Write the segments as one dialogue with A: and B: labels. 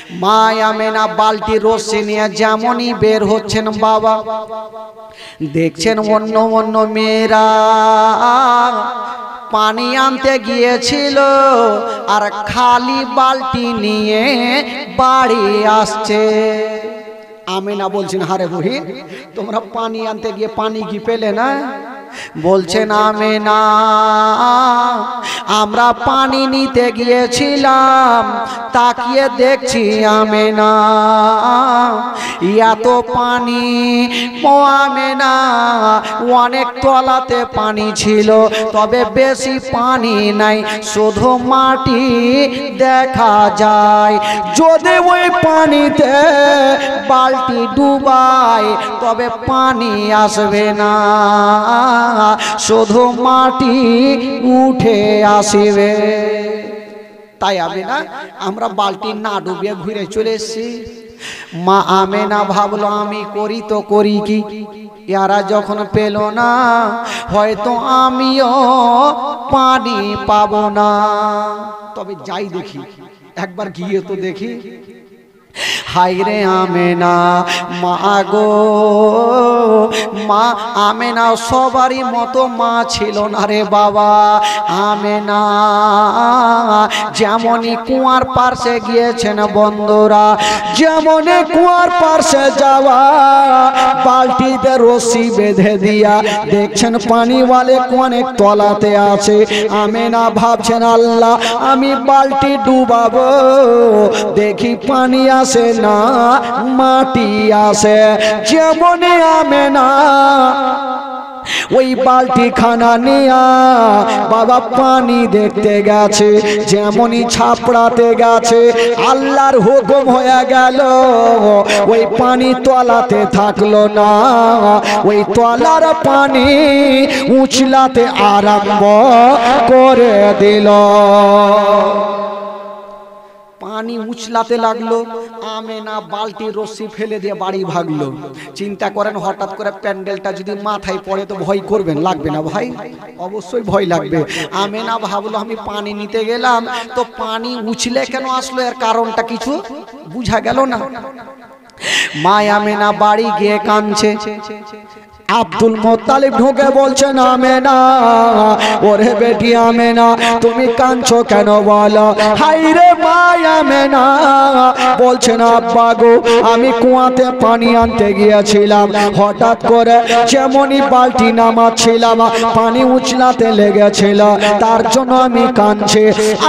A: মা আমেনা বালতি রশ্মি নিয়ে যেমনই বের হচ্ছেন বাবা, দেখছেন অন্য অন্য মেয়েরা পানি আনতে গিয়েছিল আর খালি বালতি নিয়ে বাড়ি আসছে। আমেনা বলছেন, হারে বুড়ি তোমরা পানি আনতে গিয়ে পানি কি পেলে না? বলছেন আমেনা, আমরা পানি নিতে গিয়েছিলাম, তাকিয়ে দেখছি আমেনা এত পানি। ও আমেনা, অনেক তলাতে পানি ছিল, তবে বেশি পানি নাই, শুধু মাটি দেখা যায়। যদি ওই পানিতে বালতি ডুবাই তবে পানি আসবে না, শুধু মাটি উঠে আসবে। তাই আমেনা আমরা বালতি না ডুবিয়ে ঘুরে চলে এসেছি। মা আমেনা ভাবলো আমি করি তো করি কি, এরা যখন পেল না হয়তো আমিও পানি পাবো না, তবে যাই দেখি, একবার গিয়ে তো দেখি। হায়রে আমেনা, মা গো মা আমেনা সবারই মতো মা ছিল না রে বাবা। আমেনা যেমনই কুয়ার পাশে গিয়েছেন বন্ধুরা, যেমনই কুয়ার পাশে যাওয়া, বালতিতে রশি বেঁধে দিয়া দেখছেন পানিওয়ালে অনেক তলাতে আছে। আমেনা ভাবছেন আল্লাহ আমি বালতি ডুবাবো, দেখি পানি আসে না মাটি আসে। যেমনই আমেনা ওই বালতি খানা নিয়া বাবা পানি দেখতে গেছে, যেমনই ছাপড়াতে গেছে আল্লাহর হুকুম হয়ে গেল, ওই পানি তলাতে থাকলো না, ওই তলার পানি উছলাতে আরম্ভ করে দিল। পানি উছলাতে লাগলো, আমেনা বালতির রশ্মি ফেলে দিয়ে বাড়ি ভাগলো। চিন্তা করেন হঠাৎ করে প্যান্ডেলটা যদি মাথায় পড়ে তো ভয় করবেন, লাগবে না ভাই? অবশ্যই ভয় লাগবে। আমেনা ভাবলো আমি পানি নিতে গেলাম তো পানি উছলে কেন আসলো, এর কারণটা কিছু বুঝা গেল না। মা আমেনা বাড়ি গিয়ে কাঁদছে। আব্দুল মুত্তালিব ঢুকে বলছেন আমেনা, ওরে বেটি আমেনা তুমি কাঁদছো কেন বলো? হায়রে মা আমেনা বলছেন আব্বা গো আমি কুয়াতে পানি আনতে গিয়েছিলাম, হঠাৎ করে যেমনই বালতি নামাচ্ছিলাম পানি উছলাতে লেগেছিল, তার জন্য আমি কাঁদছি।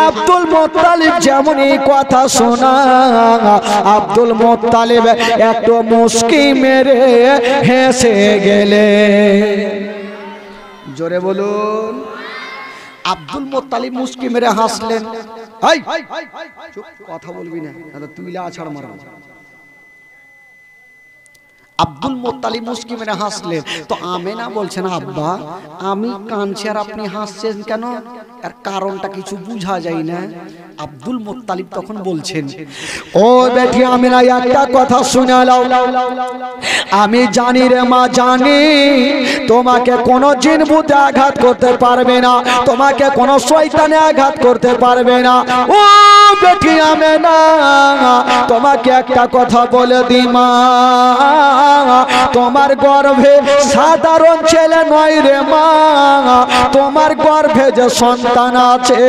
A: আব্দুল মুত্তালিব যেমনই কথা শোনা, আব্দুল মুত্তালিব একটু মুস্কি মেরে হেসে গেল। জোরে বলুন। আব্দুল মুত্তালিব মুস্কি মেরে হাসলেন। কথা বলবি না, তুই আছাড় মারবো। আব্দুল মুত্তালিব মুস্কি মেরে হাসলেন। তো আমেনা বলছেন আব্বা আমি কাঁদছি আর আপনি হাসছেন কেন, এর কারণটা কিছু বুঝা যায় না। আব্দুল মুত্তালিব তখন বলছেন, ও বেটি আমেনা একটা কথা শুনে নাও, আমি জানি রে মা জানি তোমাকে কোনো জিন ভূতে আঘাত করতে পারবে না, তোমাকে কোনো শয়তানে আঘাত করতে পারবে না। ও বেটি আমেনা তোমাকে একটা কথা বলে দি মা, তোমার গর্ভে সাধারণ ছেলে নয় রে মা, তোমার গর্ভে যে সন্তান আছে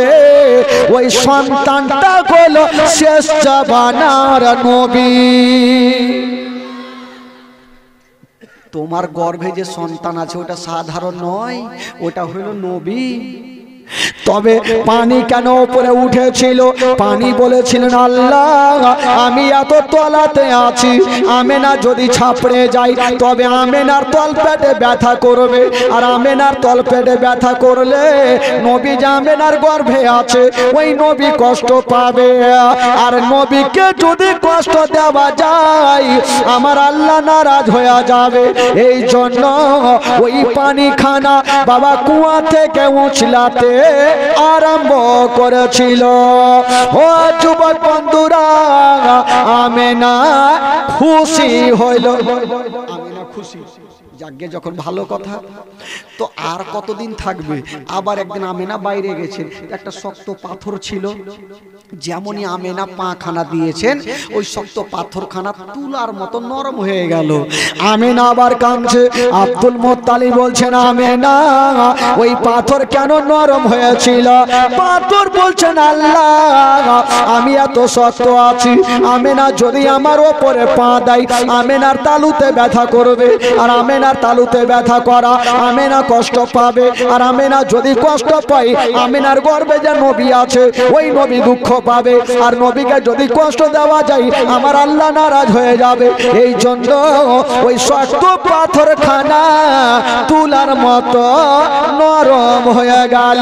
A: ওই সন্তানটা হলো শেষ জামানার নবী। তোমার গর্ভে যে সন্তান আছে ওটা সাধারণ নয়, ওটা হলো নবী। তবে পানি কেন উপরে উঠেছিল? পানি বলেছিলেন আল্লাহ আমি এত তলাতে আছি, আমেনা যদি ছাপড়ে যাই তবে আমেনার তল পেটে ব্যথা করবে, আর আমেনার তল পেটে ব্যথা করলে নবী যে আমেনার গর্ভে আছে ওই নবী কষ্ট পাবে, আর নবীকে যদি কষ্ট দেওয়া যায় আমার আল্লাহ নারাজ হয়ে যাবে। এই জন্য ওই পানি খানা বাবা কুয়া থেকে উছলাতে আরম্ভ করেছিল। ও যুবক বন্ধুরা আমেনা খুশি হইল, আমেনা খুশি যাকে যখন ভালো কথা। তো আর কতদিন থাকবে? আবার একদিন আমেনা বাইরে গেছেন, একটা শক্ত পাথর ছিল, যেমনই আমেনা পাখানা দিয়েছেন ওই শক্ত পাথরখানা তুলার মতো নরম হয়ে গেল। আমেনা আবার কাঁদছে। আব্দুল মুত্তালিব বলছেন, আমেনা ওই পাথর কেন নরম হয়েছিল? পাথর বলছেন, আল্লাহ আমি এত শক্ত আছি, আমেনা যদি আমার ওপরে পা দেয় আমেনার তালুতে ব্যথা করবে, আর আমেনার তালুতে ব্যথা করা আমেনা কষ্ট পাবে, আর আমেনা যদি কষ্ট পায় আমেনার গর্ভে যে নবী আছে ওই নবী দুঃখ পাবে, আর নবীকে যদি কষ্ট দেওয়া যায় আমার আল্লাহ নারাজ হয়ে যাবে। এই জন্য ওই শক্ত পাথরখানা তুলার মতো নরম হয়ে গেল।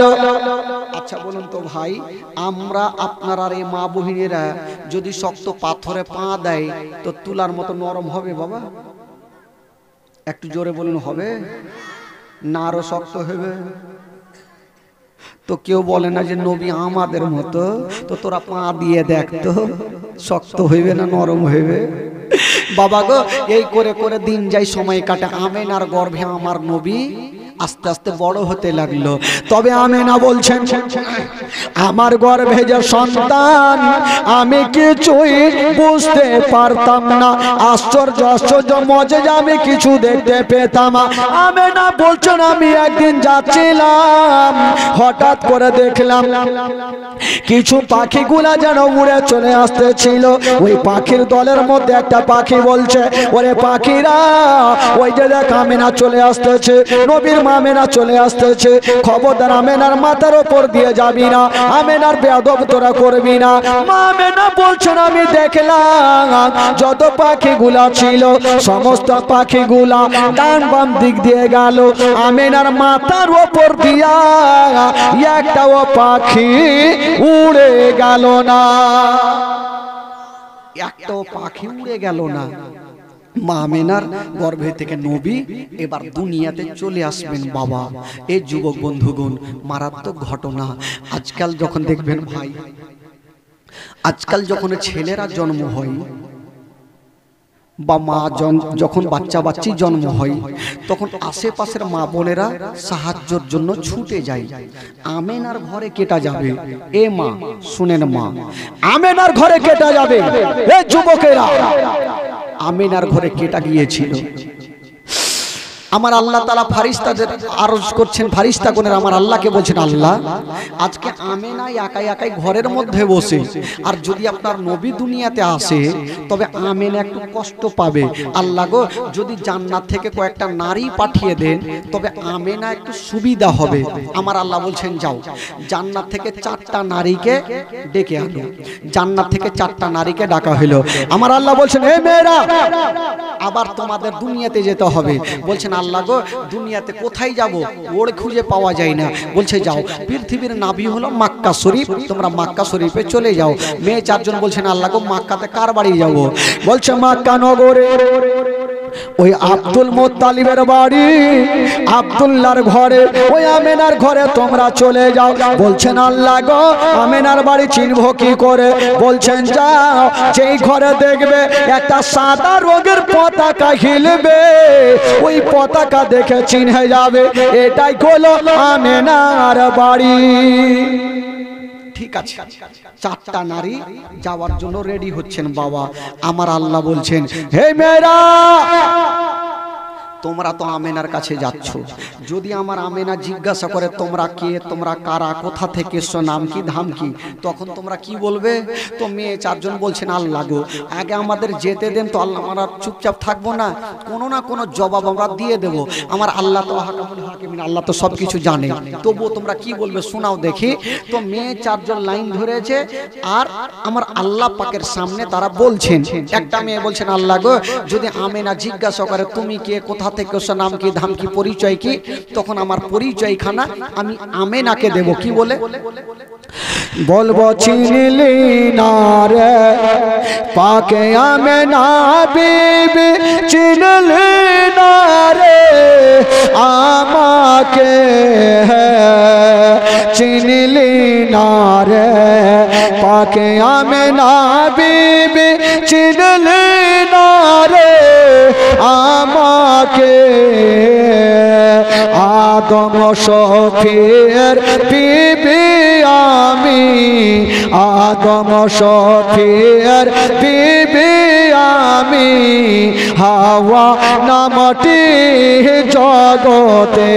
A: আচ্ছা বলুন তো ভাই, আমরা আপনারা এই মা বহিনীরা যদি শক্ত পাথরে পা দেয় তো তুলার মতো নরম হবে বাবা? একটু জোরে বলুন, হবে না আরো শক্ত হবে? তো কেউ বলে না যে নবী আমাদের মতো, তো তোরা পা দিয়ে দেখ তো শক্ত হইবে না নরম হইবে? বাবা গো, এই করে করে দিন যাই, সময় কাটে। আমেনার গর্ভে আমার নবী আস্তে আস্তে বড় হতে লাগলো। তবে আমেনা বলছেন, আমার গর্ভে যে সন্তান আমি কিছুই বুঝতে পারতাম না, আশ্চর্য আশ্চর্য মজে আমি কিছু দেখতে পেতাম। আমেনা বলছেন, আমি একদিন যাচ্ছিলাম, হঠাৎ করে দেখলাম কিছু পাখিগুলা যেন উড়ে চলে আসতেছিল। ওই পাখির দলের মধ্যে একটা পাখি বলছে, ওরে পাখিরা ওই যে দেখ আমেনা চলে আসতেছে, নবীর আমেনা চলে আসতেছে, খবরদার আমেনার মাথার উপর দিয়ে যাবি না, আমেনার বেয়াদব তোরা করবি না। মা আমেনা বলছেন, আমি দেখলাম যত পাখিগুলা ছিল সমস্ত পাখিগুলা ডান বাম দিক দিয়ে গেল, আমেনার মাথার উপর দিয়া একটাও পাখি উড়ে গেল না, একটাও পাখি উড়ে গেল না। মা আমেনার গর্ভে থেকে নবী এবার দুনিয়াতে চলে আসবেন। বাবা, এই যুবক বন্ধুগণ, মারাত্মক ঘটনা। আজকাল যখন দেখবেন ভাই, আজকাল যখন ছেলেরা জন্ম হয় বা মা যখন বাচ্চা বাচ্চি জন্ম হয় তখন আশেপাশের মা বোনেরা সাহায্যের জন্য ছুটে যায়। আমেনার ঘরে কেটা যাবে, এ মা শুনেন, মা আমেনার ঘরে কেটা যাবে, এ যুবকেরা আমেনার ঘরে কেটা গিয়েছিল। আমার আল্লাহ তাআলা ফারিস্তাদের আরজ করছেন, ফারিস্তাগণের আমার আল্লাহকে বলছেন, আল্লাহ আজকে আমেনা একাই একাই ঘরের মধ্যে বসে, আর যদি আপনার নবী দুনিয়াতে আসে তবে আমেনা একটু কষ্ট পাবে। আল্লাহ গো, যদি জান্নাত থেকে কয়েকটা নারী পাঠিয়ে দেন তবে আমেনা একটু সুবিধা হবে। আমার আল্লাহ বলছেন, যাও জান্নাত থেকে 4টা নারীকে ডেকে আনো। জান্নাত থেকে 4টা নারীকে ডাকা হলো। আমার আল্লাহ বলছেন, হে মেয়েরা, আবার তোমাদের দুনিয়াতে যেতে হবে। বলছেন, আল্লাহ গো, দুনিয়াতে কোথায় যাব, ওর খুঁজে পাওয়া যায় না। বলছে, যাও পৃথিবীর নাভি হলো মক্কা শরীফ, তোমরা মক্কা শরীফে চলে যাও। মেয়ে 4 জন বলছেন, আল্লাহ গো, মক্কাতে কার বাড়ি যাব? বলছে, মক্কা নগরে ওই আব্দুল মুত্তালিবের বাড়ি, আব্দুল্লাহর ঘরে, ওই আমেনার ঘরে তোমরা চলে যাও। বলছেন, আল্লাহ গো, আমেনার বাড়ি চিনব কি করে? বলছেন, যাও, যেই ঘরে দেখবে একটা সাদা রঙের পতাকা হিলবে, ওই পতাকা দেখে চিনে যাবে এটাই হলো আমেনার বাড়ি। ঠিক আছে, 4টা নারী যাওয়ার জন্য রেডি হচ্ছেন। বাবা, আমার আল্লাহ বলছেন, হে মেয়েরা, তোমরা তো আমেনার কাছে যাচ্ছ, যদি আমার আমেনা জিজ্ঞাসা করে তোমরা কে, তোমরা কারা, কোথা থেকে এসছো, নাম কি ধাম কি, তখন তোমরা কি বলবে? তো মেয়ে 4 জন বলছেন, আল্লাহ গো, আগে আমাদের যেতে দেন তো, আল্লাহ আমরা চুপচাপ থাকবো না, কোনো না কোনো জবাব আমরা দিয়ে দেব। আমার আল্লাহ তো হাকামুল হাকিমিন, আল্লাহ তো সব কিছু জানে, তবুও তোমরা কি বলবে শোনাও দেখি। তো মেয়ে 4 জন লাইন ধরেছে, আর আমার আল্লাহ পাকের সামনে তারা বলছেন। একটা মেয়ে বলছেন, আল্লাহ গো, যদি আমেনা জিজ্ঞাসা করে তুমি কে, কোথা থেকে এসছো, নাম কি ধাম কি, পরিচয় কি, তখন আমার পরিচয়খানা আমি আমেনাকে দেব। কি বলে বলবো? চিনলি না রে পাকে আমেনা বিবি, চিনলি না রে আমাকে, চিনলি না রে পাকে আমেনা বিবি, চিনলি না রে আমাকে, আদম শফির বিবি আমি, আদম শফির বিবি আমি, হাওয়া নামটি জগতে।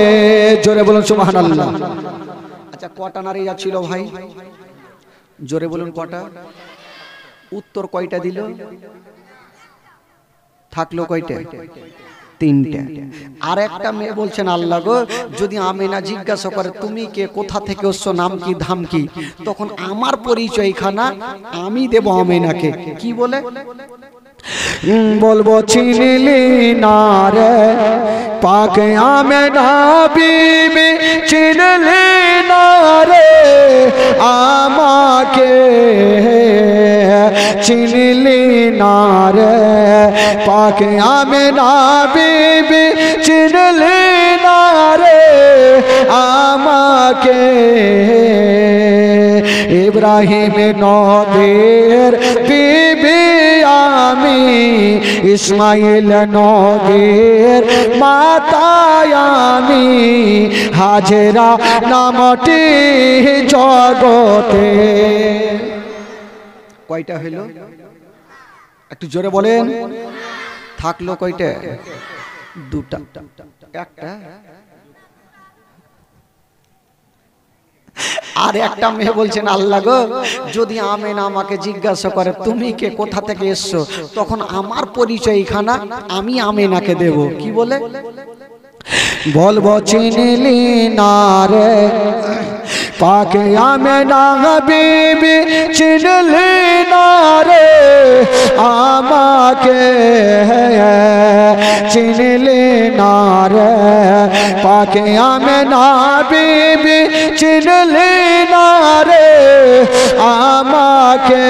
A: জোরে বলুন সুবহানাল্লাহ। আচ্ছা কটা নারী ছিল ভাই? জোরে বলুন কটা? উত্তর কয়টা দিল? থাকলো কয়টা? তিনটা। আর একটা মেয়ে বলছেন আল্লাহ গো যদি আমিনা জিজ্ঞাসা করে তুমি কে, কোথা থেকে এসছো, নাম কি ধাম কি, তখন আমার পরিচয়খানা আমি দেব আমিনাকে। কি বলে বলবো চিনলি না রে পাক আমিনা বিবি, চিনলি না রে আমাকে, চিনলি না রে পাক আমিনা বিবি, চিনলি না রে আমাকে। ইব্রাহিম নবীর বিবি আমি, ইসমাইল নবীর মাতা আমি, হাজেরা নামটি জগতে। কয়টা হইল? একটু জোরে বলেন। থাকলো কয়টা? দুটা। একটা। আর একটা মেয়ে বলছেন আল্লাহ গো যদি আমিনা আমাকে জিজ্ঞাসা করে তুমি কে, কোথা থেকে এসছো, তখন আমার পরিচয়খানা আমি আমিনাকে দেব। কি বলে বলবো চিনলি না রে পাক আমিনা বিবি, চিনলি না রে আমাকে, চিনলি না রে পাক আমিনা বিবি, চিনলি না রে আমাকে।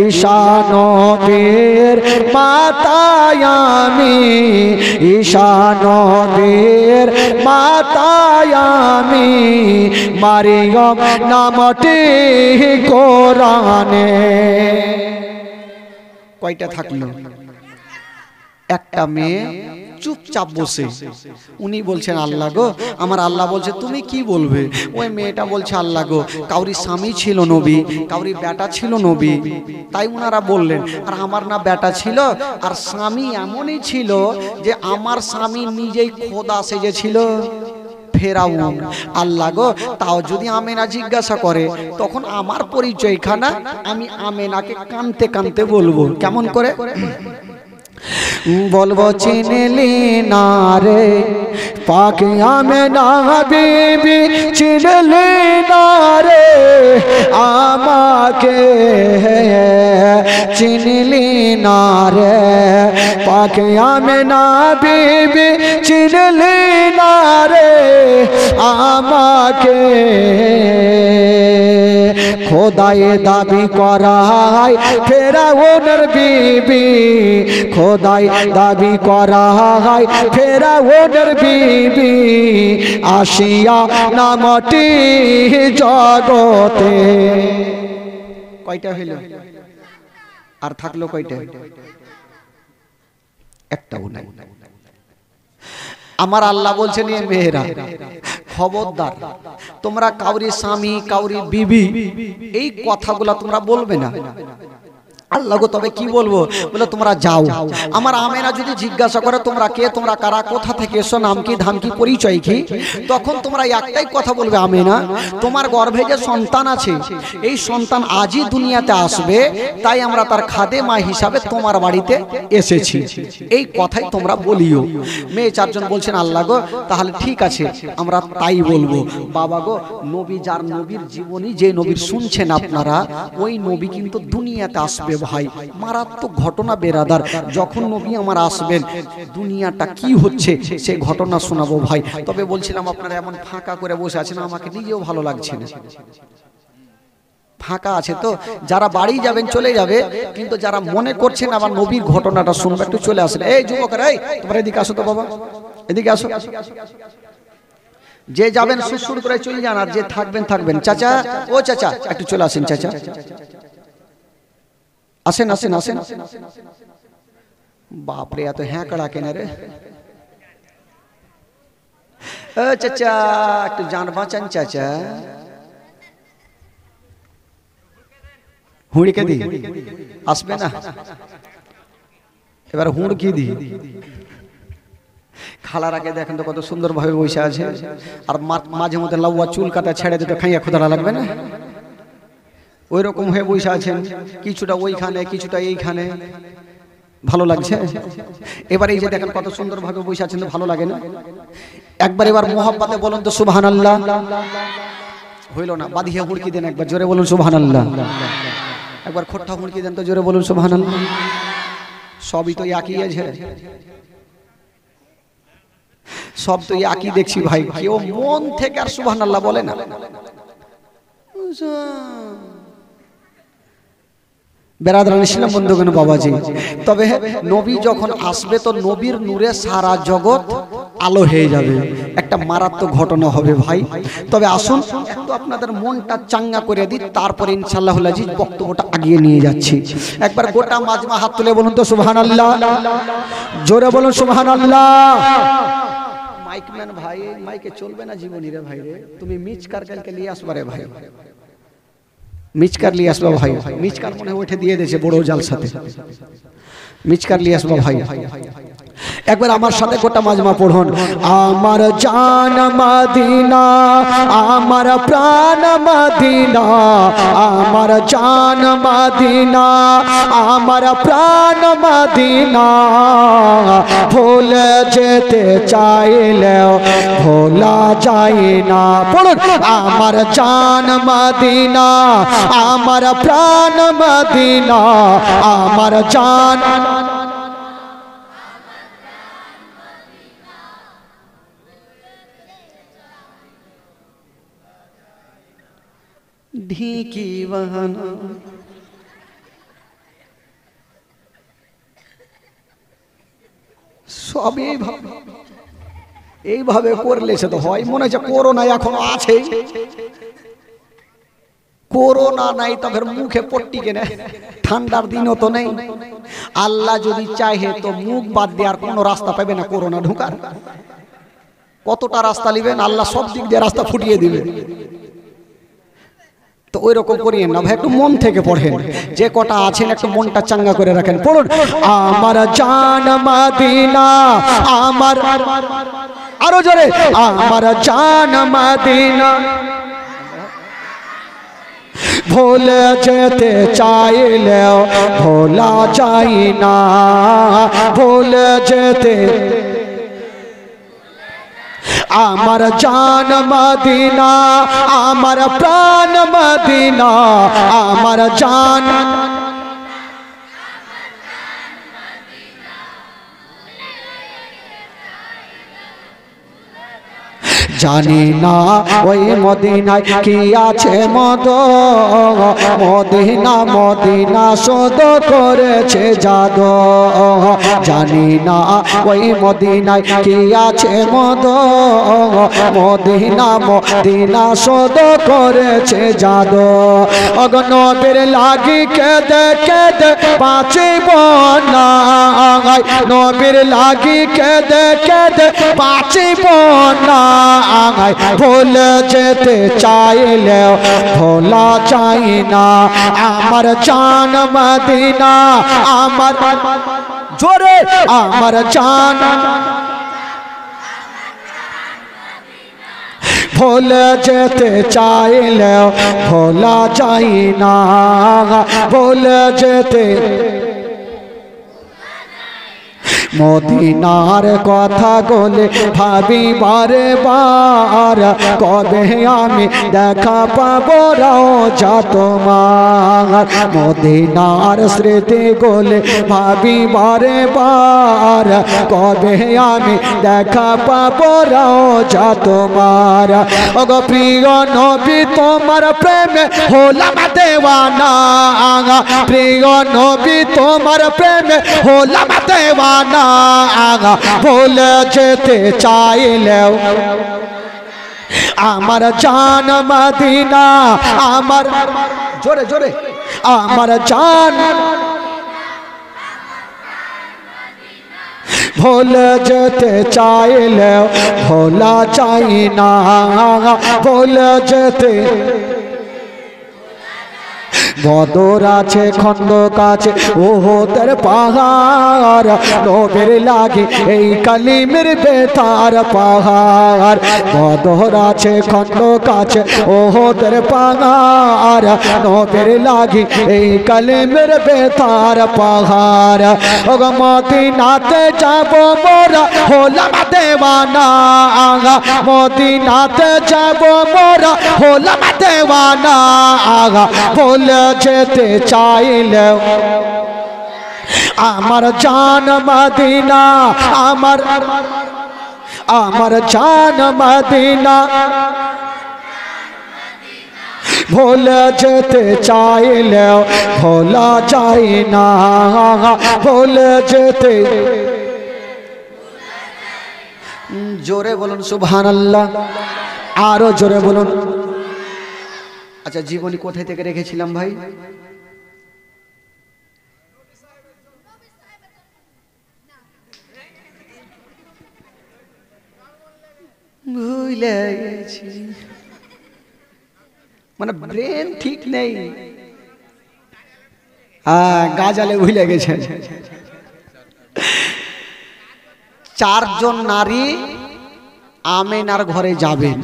A: ঈশা নবীর মাতা আমি, ঈশা নবীর মাতা আমি, মারিয়ম নামটি কোরআনে। কয়টা থাকলো? একটা মেয়ে চুপচাপ বসে, উনি বলছেন আল্লাহ গো, আমার আল্লাহ বলছে তুমি কি বলবে। ওই মেয়েটা বলছে আল্লাহ গো কাউরি স্বামী ছিল নবী, কাউরি বেটা ছিল নবী, তাই উনারা বললেন। আর আমার না বেটা ছিল আর স্বামী এমনই ছিল যে আমার স্বামী নিজেই খোদা সেজেছিল ফেরাউন। আল্লাহ গো তাও যদি আমিনা জিজ্ঞাসা করে তখন আমার পরিচয়খানা আমি আমিনাকে কানতে কানতে বলবো। কেমন করে বলবো চিনলি না রে পাক আমিনা বিবি, চিনলি না রে আমাকে, চিনলি না রে পাক আমিনা বিবি, চিনলি না রে আমাকে। খোদায় দাবি করায় ফেরাউনের বিবি, খোদায় দাবি করায় ফেরাউনের বিবি, আসিয়া নামটি জগতে। কয়টা হইল? আর থাকলো কয়টা? একটাও নাই। আমার আল্লাহ বলছেন এ মেয়েরা খবরদার তোমরা কাউরি স্বামী কাউরি বিবি এই কথাগুলা তোমরা বলবে না। আল্লাহ গো তবে কি বলবো? বলে তোমরা যাও, আমার আমিনা যদি জিজ্ঞাসা করে তোমরা কে, তোমরা কারা, কোথা থেকে এসো, নাম কি ধাম কি, পরিচয় কি, তখন তোমরা একটাই কথা বলবে আমিনা তোমার গর্ভে যে সন্তান আছে এই সন্তান আজই দুনিয়াতে আসবে, তাই আমরা তার খাদেমা হিসাবে তোমার বাড়িতে এসেছি, এই কথাই তোমরা বলিও। মেয়ে চারজন বলছেন আল্লাহ গো তাহলে ঠিক আছে আমরা তাই বলবো। বাবা গো নবী, যার নবীর জীবনী যে নবীর শুনছেন আপনারা, ওই নবী কিন্তু দুনিয়াতে আসবে ভাই। মারাত্মক ঘটনা বেরাদার, যখন নবী আমার আসবেন দুনিয়াটা কি হচ্ছে সেই ঘটনা শোনাবো ভাই। তবে বলছিলাম আপনারা এমন ফাঁকা করে বসে আছেন, আমাকে নিজেও ভালো লাগছে না। ফাঁকা আছে তো, যারা বাড়ি যাবেন চলে যাবে, কিন্তু যারা মনে করছেন আবার নবীর ঘটনাটা শুনবে একটু চলে আসেন। এই যুবকেরা, এই তোমরা এদিকে আসো তো বাবা, এদিকে আসো। যে যাবেন সুর করে চলে যান, আর যে থাকবেন থাকবেন। চাচা, ও চাচা একটু চলে আসেন। চাচা আসেন আসেন আসেন। বাপরে এত হ্যাঁ কড়া কেন রে? ও চাচা একটু জান বাঁচান চাচা। হুঁড়িকে দি আসবে না, এবার হুঁড় কি দি। খালার আগে দেখেন তো কত সুন্দর ভাবে বসে আছে, আর মাঝে মধ্যে লাউয়া চুল কাটা ছেড়ে দিতে খাইয়া খোদারা লাগবে না, ওই রকম হয়ে বসে আছেন, কিছুটা ওইখানে কিছুটা এইখানে, ভালো লাগছে। এবার এই যে দেখেন কত সুন্দর ভাবে বসে আছেন, ভালো লাগে না? একবার এবার মোহাব্বতে বলুন তো সুবহানাল্লাহ। হইল না, বাঁধিয়া হুড়কি দেন একবার, জোরে বলুন সুবহানাল্লাহ। একবার খোট্টা হুড়কি দেন তো, জোরে বলুন সুবহানাল্লাহ। সবই তো একই আছে, সব তো একই দেখছি ভাই, কেউ মন থেকে আর সুবহানাল্লাহ বলে না। বেরাদরান ইসলাম বন্ধুগণ বাবাজি, তবে নবী যখন আসবে তো নবীর নূরে সারা জগৎ আলো হয়ে যাবে, একটা মারাত্মক ঘটনা হবে ভাই। তবে আসুন একটু আপনাদের মনটা চাঙ্গা করে দিই, তারপরে ইনশাআল্লাহুল আজিজ বক্তব্যটা আগিয়ে নিয়ে যাচ্ছি। একবার গোটা মাজমা হাত তুলে বলুন তো সুবহানাল্লাহ, জোরে বলুন সুবহানাল্লাহ। মাইকম্যান ভাই, মাইকে চলবে না জীবনী রে ভাই রে, তুমি মিচকার কালকে নিয়ে আসবা রে ভাই, মিচকার লিয়ে আসবা ভাই। মিচকার মনে উঠে দিয়ে দিয়েছে বড় জাল সাথে, মিচকার লিয়ে আসবা ভাই। একবার আমার সাথে গোটা মাজমা পড়ুন। আমার জান মদিনা, আমার প্রাণ মদিনা, আমার জান মদিনা, আমার প্রাণ মদিনা, ভুলে যেতে চাইলেও ভোলা যায় না। পড়ুন, আমার জান মদিনা, আমার প্রাণ মদিনা, আমার জান ঢিকি বাহানা। সব এইভাবে করলে সে তো হয়। মনে হচ্ছে করোনা এখনো আছে, করোনা নাই তবে মুখে পট্টি কেনে, ঠান্ডার দিনও তো নেই। আল্লাহ যদি চাহে তো মুখ বাদ দেওয়ার কোনো রাস্তা পাবে না করোনা ঢোকার। কতটা রাস্তা নেবেন, আল্লাহ সব দিক দিয়ে রাস্তা ফুটিয়ে দিবে। তো ওই রকম করিয়েন না ভাই, একটু মন থেকে পড়েন, যে কটা আছেন একটু মনটা চাঙ্গা করে রাখেন। পড়ুন, আমার জান মদিনা, আমার, আরো জোরে, আমার জান মদিনা, ভুলে যেতে চাইলেও ভোলা যায় না, ভুলে যেতে। আমার জান মদিনা, আমার প্রাণ মদিনা, আমার জান জানি না ওই মদিনায় কি আছে মদ, মদিনা মদিনা শোধ করেছে জাদু। জানি না ওই মদিনায় কি আছে মদ, মদিনা মদিনা শোধ করেছে জাদু। ওগো নবীর লাগি কেঁদে কেঁদে বাঁচিব না, নবীর লাগি কেঁদে কেঁদে বাঁচিব না, ভুলে যেতে চাইলেও ভোলা চাই না। আমার জান মদিনা, আমার, জোরে, আমার জান, ভুলে যেতে চাইলেও ভোলা চাই না, ভুলে যেতে। মদিনার কথা বলে ভাবি বারে বার, কবে আমি দেখা পাবো রওজা তোমার। মদিনার স্মৃতি বলে ভাবি বারে বার, কবে আমি দেখা পাবো রওজা তোমার। ওগো প্রিয় নবী তোমার প্রেমে হলাম দেওয়ানা, প্রিয় নবী তোমার প্রেমে হলাম দেওয়ানা, ভুলে যেতে চাইলেও আমার জান মদিনা, আমার, জোরে জোরে, আমার জান ভুলে যেতে চাইলেও ভোলা চাই না, ভুলে যেতে বদর আছে খন্দক আছে ওহদের পাহাড়, নবীর লাগে এই কালিমের বেতার পাহাড়। বদর আছে খন্দক আছে ওহদের পাহাড়, নবীর লাগে এই কালিমের বেতার পাহাড়। ও মদিনাতে যাব মোরা হলাম দেওয়ানা, মদিনাতে যাব মোরা হলাম দেওয়ানা, ভুলে যেতে চাইলেও আমার জান মদিনা, আমার জান মদিনা, ভুলে যেতে চাইলেও ভোলা যায় না, ভুলে যেতে। জোরে বলুন সুবহানাল্লাহ, আরো জোরে বলুন। আচ্ছা, জীবনী কোথায় থেকে রেখেছিলাম ভাই? ভুলে গেছি, মানে ব্রেন ঠিক নেই। গাজালে ভুলে গেছেন। 4 জন নারী আমেনার ঘরে যাবেন,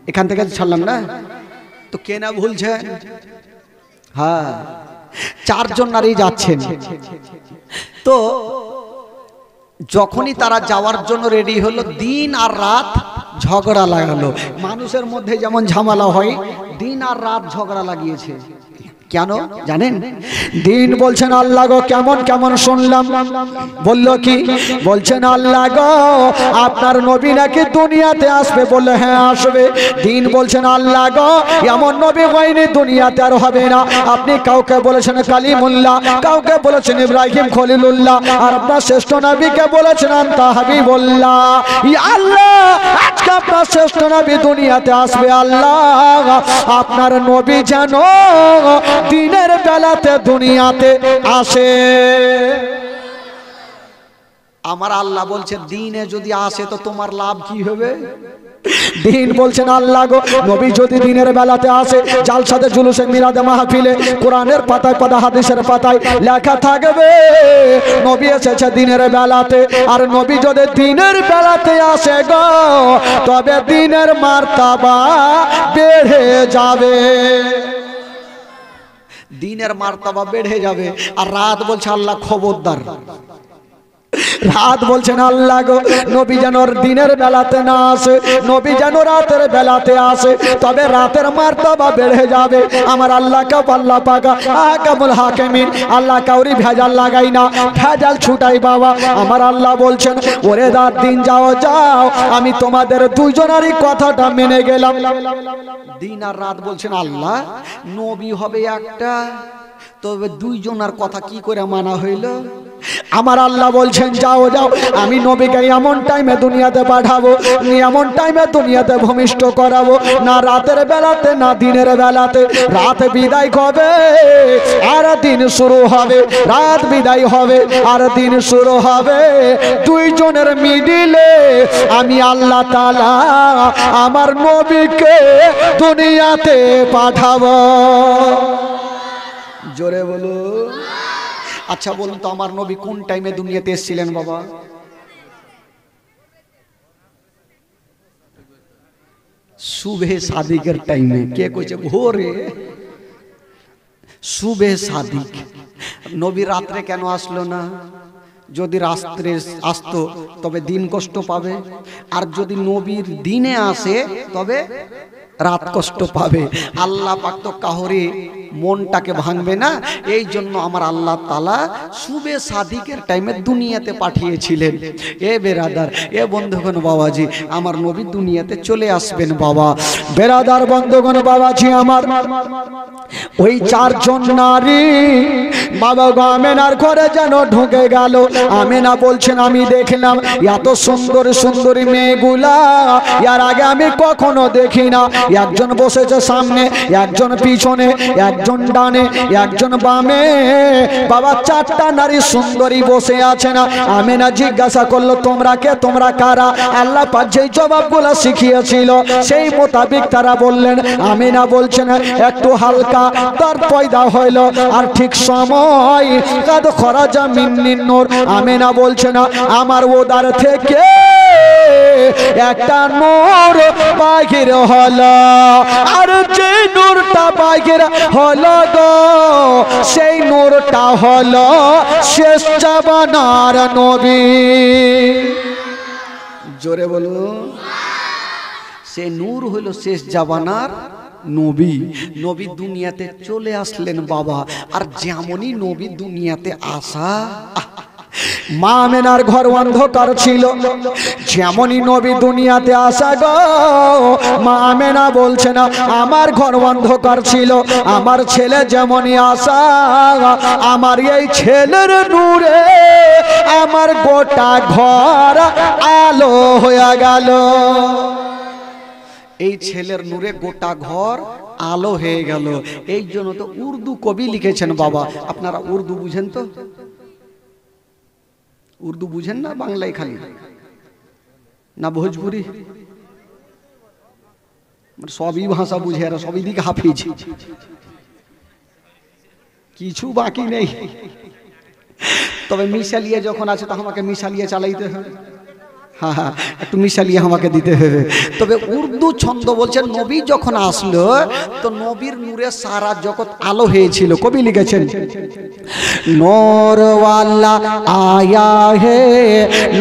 A: এখান থেকে ছাড়লাম না তো কে না ভুলছেন? হ্যাঁ, 4 জন নারী যাচ্ছেন। তো যখনই তারা যাওয়ার জন্য রেডি হলো, দিন আর রাত ঝগড়া লাগালো। মানুষের মধ্যে যেমন ঝামেলা হয়, দিন আর রাত ঝগড়া লাগিয়েছে। কেন জানেন? দিন বলছেন আল্লাহ গো কেমন কেমন শুনলাম, বলল কি? বলছেন আল্লাহ গো আপনার নবী নাকি দুনিয়াতে আসবে। বললে হ্যাঁ আসবে। দিন বলছেন আল্লাহ গো এমন নবী হয়নি, দুনিয়াতে আর হবে না। আপনি কাউকে বলেছেন কালিমুল্লাহ, কাউকে বলেছেন ইব্রাহিম খলিলুল্লাহ, আর আপনার শ্রেষ্ঠ নবীকে বলেছেন আনতা হাবিবুল্লাহ। ইয়া আল্লাহ আজকে আপনার শ্রেষ্ঠ নবী দুনিয়াতে আসবে। আল্লাহ আপনার নবী যেন দিনের বেলাতে দুনিয়াতে আসে। আমার আল্লাহ বলছে দিনে যদি আসে তো তোমার লাভ কি হবে? দিন বলছেন আল্লাহ গো নবী যদি দিনের বেলাতে আসে, জালসাতে জুলুসে মিলাদে মাহফিলে কোরআনের পাতায় পাতা হাদিসের পাতায় লেখা থাকবে নবী এসেছে দিনের বেলাতে। আর নবী যদি দিনের বেলাতে আসে গো, তবে দিনের মার্তাবা বেড়ে যাবে, দিনের মার্তাবা বেড়ে যাবে। আর রাত বলছে আল্লাহ খবরদার, রাত বলছেন আল্লাহ গো নবী যেন দিনের বেলাতে না আসে, নবী যেন রাতের বেলাতে আসে, তবে রাতের মার্তাবা বেড়ে যাবে। আমার আল্লাহ আল্লাহ পাকা আহকামুল হাকিমিন, আল্লাহ কাউরি ভেজাল লাগাই না, ভেজাল ছুটাই বাবা। আমার আল্লাহ বলছেন ওরে রাত দিন যাও যাও, আমি তোমাদের দুইজনেরই কথাটা মেনে গেলাম। দিন আর রাত বলছেন আল্লাহ নবী হবে একটা, তবে দুইজনের কথা কি করে মানা হইল? আমার আল্লাহ বলছেন যাও যাও, আমি নবীকে এমন টাইমে দুনিয়াতে পাঠাবো, এমন টাইমে দুনিয়াতে ভূমিষ্ঠ করাবো, না রাতের বেলাতে না দিনের বেলাতে। রাত বিদায় হবে আর দিন শুরু হবে, রাত বিদায় হবে আর দিন শুরু হবে। দুইজনের মিডিলে আমি আল্লাহ তাআলা আমার নবীকে দুনিয়াতে পাঠাবো। জোরে বলো। আচ্ছা বলুন তো আমার নবী কোন টাইমে দুনিয়াতে এসেছিলেন বাবা? সুবহে সাদিকের টাইমে। কে কইছে ভোরে? সুবহে সাদিক। নবী রাত্রে কেন আসলো না? যদি রাত্রে আসতো তবে দিন কষ্ট পাবে, আর যদি নবীর দিনে আসে তবে রাত কষ্ট পাবে। আল্লাহ পাক তো কাহরে মনটাকে ভাঙবে না, এই জন্য আমার আল্লাহ তাআলা সুবে সাদিকের টাইমে দুনিয়াতে পাঠিয়েছিলেন। এ বেরাদার, এ বন্ধুগণ বাবাজি, আমার নবী দুনিয়াতে চলে আসবেন বাবা। বেরাদার বন্ধুগণ বাবাজি আমার, ওই 4 জন নারী বাবা গো আমেনার ঘরে যেন ঢুকে গেল। আমেনা বলছেন আমি দেখলাম এত সুন্দর সুন্দরী মেয়েগুলা এর আগে আমি কখনো দেখি না। একজন বসেছে সামনে, একজন পিছনে, একজন একজন ডানে একজন বামে বাবা চারটা নারী সুন্দরী বসে আছে না। আমেনা জিজ্ঞাসা করলো তোমরা কে, তোমরা কারা? আল্লাহ পাক যেই জবাবগুলো শিখিয়েছিল সেই মোতাবেক তারা বললেন। আমেনা বলছেন একটু হালকা তার পয়দা হইল আর ঠিক সময় কাদ খরাজা মিন্নিন নূর। আমেনা বলছে না আমার ওদার থেকে একটা নূর বাহির হলো, আর যে নূরটা বাহির হলো গো সেই নূরটা হলো শেষ জামানার নবী। জোরে বলুন। সে নূর হলো শেষ জামানার নবী। নবী দুনিয়াতে চলে আসলেন বাবা, আর যেমনই নবী দুনিয়াতে আসা, মা আমেনার ঘর অন্ধকার ছিল, যেমনই নবী দুনিয়াতে আসা গো মা আমেনা বলছে না আমার ঘর অন্ধকার ছিল, আমার ছেলে যেমনই আসা আমার এই ছেলের নূরে আমার গোটা ঘর আলো হয়ে গেল। এই ছেলের নূরে গোটা ঘর আলো হয়ে গেল। এই জন্য তো উর্দু কবি লিখেছেন বাবা। আপনারা উর্দু বুঝেন তো? উর্দু বুঝেন না? বাংলায় খালি না ভোজপুরি? সবই ভাষা বুঝে, আর সবই দিকে হাফিজ, কিছু বাকি নেই। তবে মিশালিয়ে যখন আছে তো আমাকে মিশালিয়ে চালাইতে হবে। হ্যাঁ হ্যাঁ, একটু মিশালিয়ে আমাকে দিতে হবে। তবে উর্দু ছন্দ বলছেন নবী যখন আসলো তো নবীর নূরে সারা জগৎ আলো হয়েছিল। কবি লিখেছেন নূর ওয়ালা আয়া হে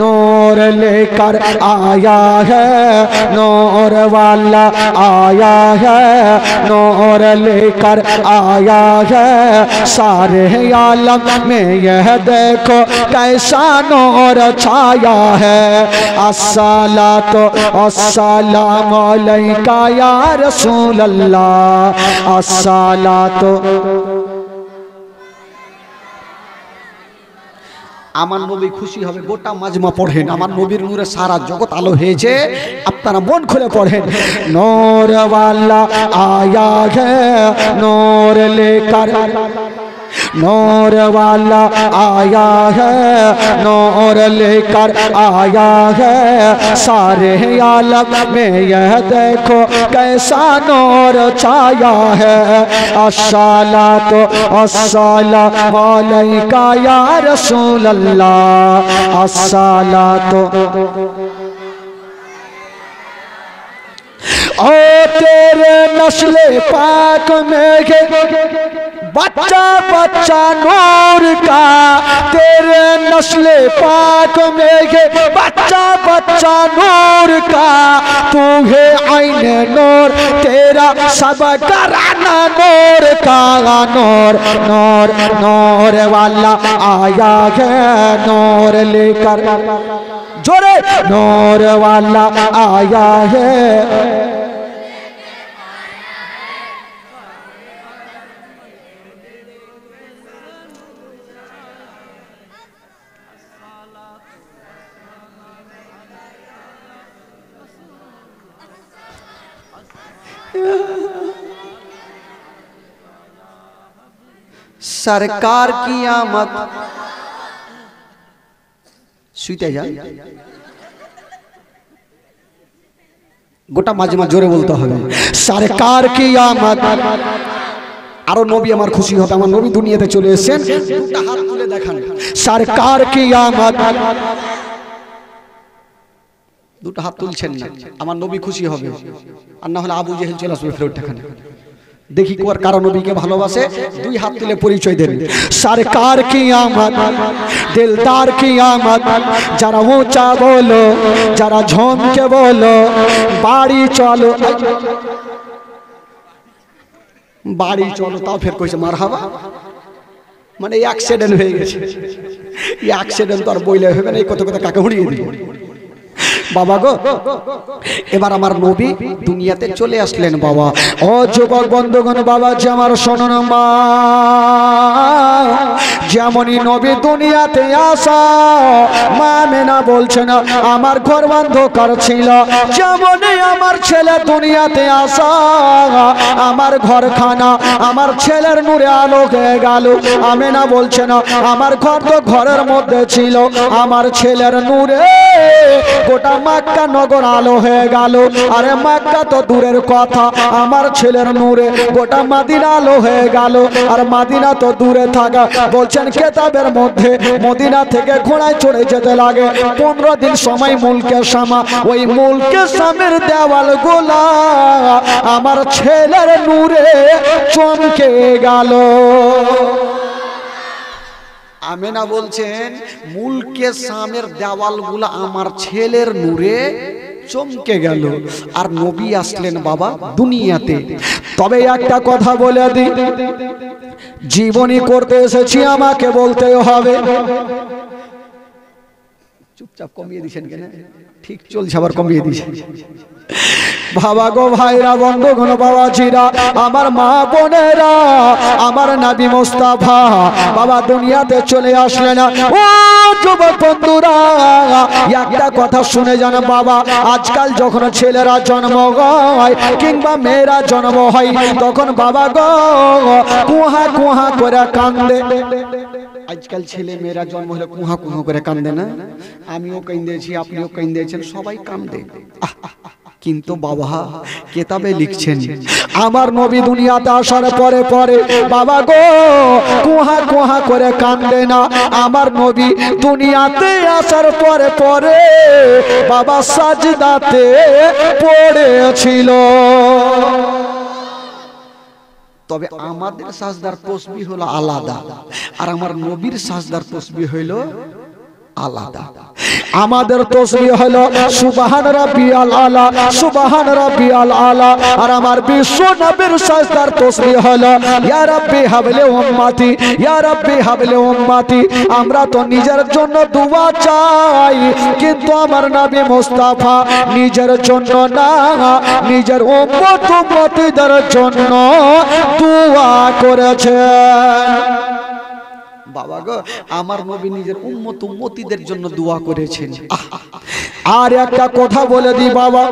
A: নূর লেকর আয়া হে, নূর ওয়ালা আয়া হে नूर लेकर आया है सारे आलम में यह देखो कैसा नूर छाया है अस्सलातो अस्सलामु अलैका या रसूल अल्लाह अस्सलातो। আমার নবী খুশি হবে, গোটা মাজমা পড়েন আমার নবীর নূরে সারা জগৎ আলো হয়েছে, আপনারা মন খুলে পড়েন। নূর ওয়ালা আয়া হে নূর লেকার, नूर वाला आया है नूर लेकर आया है सारे आलम में यह देखो कैसा नूर छाया है अस्सलातो अस्सलामु अलैका या रसूल अल्लाह अस्सलातो। ओ तेरे नस्ले पाक में बच्चा बच्चा नूर का, तेरे नस्ले पाक में बच्चा बच्चा नूर का, तू है आईने नूर तेरा सब घराना नूर का। नूर नूर नूर वाला आया है नूर लेकर, जोरे नूर वाला आया है। सरकार की आमद শুইতে যান, গোটা মাঝে মাঝে জোরে বলতে হবে সরকার কি আমদ। আরো নবী আমার খুশি হবে, আমার নবী দুনিয়াতে চলে এসেছেন। দুটো হাত তুলে দেখান সরকার কি আমদ। দুটো হাত তুলছেন না, আমার নবী খুশি হবে, আর না হলে আবু জেহেল চলে আসবে ফেরত দেখানে। দেখি কোর কারণ নবীকে ভালোবাসে, দুই হাত তুলে পরিচয় দেন। সরকার কি আমদ দিলদার কি আমদ, যারা ऊंचा বলো যারা ঝমকে বলো বাড়ি চলো বাড়ি চলো, তাও ফের কইছে মারহাবা, মানে অ্যাক্সিডেন্ট হয়ে গেছে। এই অ্যাক্সিডেন্ট তো আর বইলে হবে না, এই কত কথা কাকে উড়িয়ে দিই বাবা গো। এবার আমার নবী দুনিয়াতে চলে আসলেন বাবা। ও যুবক বন্ধুগণ বাবা যে আমার শোনো না, মা যেমনই নবী দুনিয়াতে আসা মা আমেনা বলছেন আমার ঘর অন্ধকার ছিল, যেমনই আমার ছেলে দুনিয়াতে আসা আমার ঘরখানা আমার ছেলের নূরে আলো হয়ে গেল। আমেনা বলছেন আমার ঘর তো ঘরের মধ্যে ছিল, আমার ছেলের নূরে গোটা মক্কা নগর আলো হয়ে গেল। আরে মক্কা তো দূরের কথা, আমার ছেলের নূরে গোটা মদিনা আলো হয়ে গেল। আর মদিনা তো দূরে থাকা, বলছেন কেতাবের মধ্যে মদিনা থেকে ঘোড়ায় চড়ে যেতে লাগে 15 দিন সময় মুলকে শামা। ওই মুলকে শামের দেওয়াল গোলা আমার ছেলের নূরে চমকে গেল। আমেনা বলছেন মুলকে শামের দেওয়ালগুলো আমার ছেলের নূরে চমকে গেল। আর নবী আসলেন বাবা দুনিয়াতে। তবে একটা কথা বলে দিই, জীবনী করতে এসেছি আমাকে বলতে হবে। চুপচাপ কমিয়ে দিছেন কেন? ঠিক চলছে আবার কমিয়ে দিছেন। বাবা গো ভাইরা বন্ধুগণ বাবাজিরা আমার মা বোনেরা আমার নবী মুস্তাফা বাবা দুনিয়াতে চলে আসলেন। ও যুবক বন্ধুরা একটা কথা শুনে যান বাবা, আজকাল যখন ছেলেরা জন্ম হয় কিংবা মেয়েরা জন্ম হয় তখন বাবা গো কুহা কুহা করে কান্দে। আজকাল ছেলে মেয়েরা জন্ম হলে কুহা কুহা করে কান্দে না? আমিও কান্দেছি, আপনিও কান্দেছেন, সবাই কান্দে। কিন্তু বাবা কেতাবে লিখছেন আমার নবী দুনিয়াতে আসার পরে পরে বাবা গো কুহা কুহা করে কান্দে না। আমার নবী দুনিয়াতে আসার পরে পরে বাবা সাজদাতে পড়েছিল। তবে আমাদের সাজদার তসবিহ হলো আলাদা, আর আমার নবীর সাজদার তসবিহ হইল আলাদা। আমাদের তসবিহ হলো সুবহান রাব্বিয়াল আলা, সুবহান রাব্বিয়াল আলা। আর আমার বিশ্ব নবীর সাজদার তসবিহ হলো ইয়া রাব্বি হাবলি উম্মতি, ইয়া রাব্বি হাবলি উম্মতি। আমরা তো নিজের জন্য দোয়া চাই, কিন্তু আমার নবী মুস্তাফা নিজের জন্য না, নিজের উম্মত উম্মতিদের জন্য দোয়া করেছেন। বাবা গো আমার নবী নিজের উম্মত উম্মতিদের জন্য দোয়া করেছেন। আর একটা কথা বলে দি বাবা,